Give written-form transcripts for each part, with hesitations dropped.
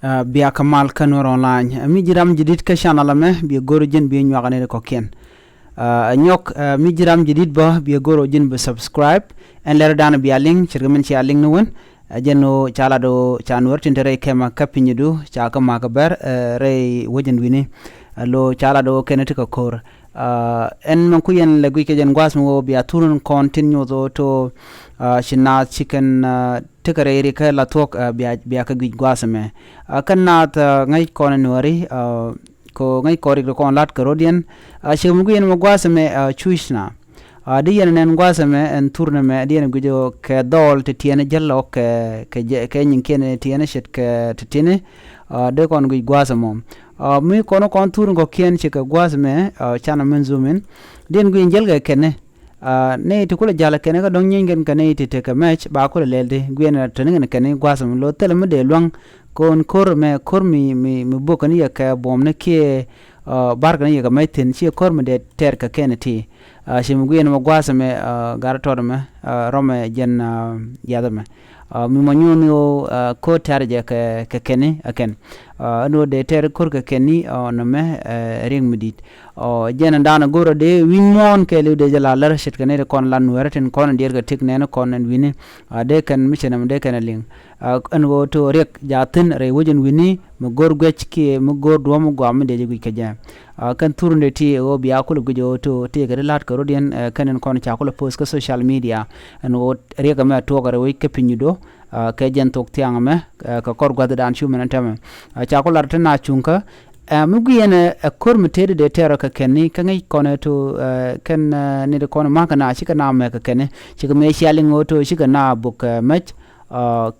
biya kamal kanor online mi jiram jidit ka channel me bi goro jin bi nyagane ko ken nyok mi jiram jidit ba bi goro jin be subscribe en leer dana bi link cirgamen ci link no won jeno chala do chanwar tintere kema kapinyidu chaka makaber re wojin wini lo chala do keneti ko kor en man kuyen le guike jen gwas mo bi aturun continue to shina chicken tikare ri ka la tok bi ka gwas me kanna ta ngai kon nori ko ngai kori ko lat karodian shemu guyen mo gwas me chuishna diyen nen gwas me en turne me diyen gujo ke dol te tiene jello ke nyin kene tiene shet ke tine de kon gu gwas mo mi kono kon turun ko ken che ke gwas me chana menzumen den gu jelga kene ne to kula jala kene ga don nyen kene te ke match ba ko lelde gu en tenen kene gwas mo lo tele me de long kon kor mi bokani ya ka bomne ke barga ne ga maitin chi kor me de ter ka kene ti shimu gu en mo gwas me garator me rome jen yadame mi manyuno ko tarje ke kene aken no de ter kor ke keni no me ring midit jen dana goro de winmon ke le de jala lar shet kene kon lan weraten kon der ga tik ne kon en wini de kan mishenam de kan ling an go to rek jatin re wojin wini mo gor gwech ki mo gor do mo gam de ji ke jam kan turunde ti o biya kul gujo to te ga lat ko rodien kanen kon cha kul post ko social media an o rek ma to ga re ke pinyudo ke jen tok tiang me ka kor gwada dan chu men tame cha kul art na chunka mugu yene kor mutede de tero ka kenni ka ngai kono to ken ne de kono maka na chika na me ka kene chika me shaling oto chika na book match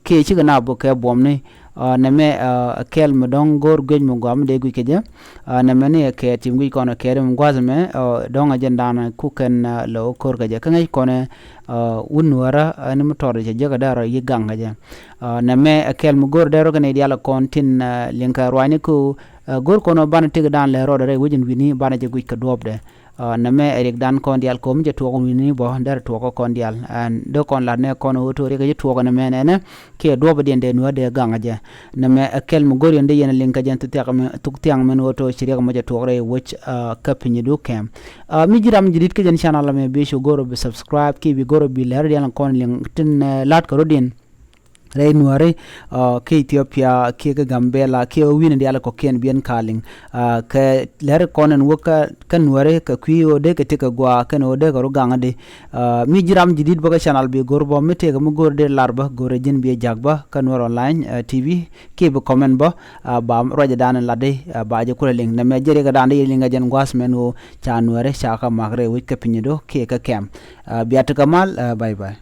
ke chika na book bomni na me kel modong gor goj mo gam de gu keje na me ne ke tim gu kono kere mo gwaza me don agenda na ku ken lo kor ga je ka ngai kono unwara ni motor je jaga daro yi ganga je na me kel mo gor daro ga ne diala kontin linka rwani ku gor kono bana tiga dan le rodo re wujin wini bana je guj ka dobde na me erik dan kon dial ko je to ko wini bo der to ko kon dial an do kon la ne kon woto re ga je to ko na me ne ke dobo den de no de ganga je na me akel mo gor yende yen linka jen to tiang men woto shiri ga mo je to re wuch kapini do kem mi jiram jidit ke jen channel me be sho goro be subscribe ki bi goro bi le dial kon lin tin lat ko rodin re nuare ke Ethiopia ke Gambela ke win diala ko ken bien calling ke ler konen woka kan nuare ka kuyo de ke te ka gwa kan ode ko ganga de mi jiram jidid boga channel be gorbo mete ga mu gor de larba gore jin be jagba kan war online tv ke be comment ba ba roje dan la de ba je ko ling na me jere ga dan de linga jen gwas men wo cha nuare cha ka magre wi ka pinyido ke ka kem biata kamal bye bye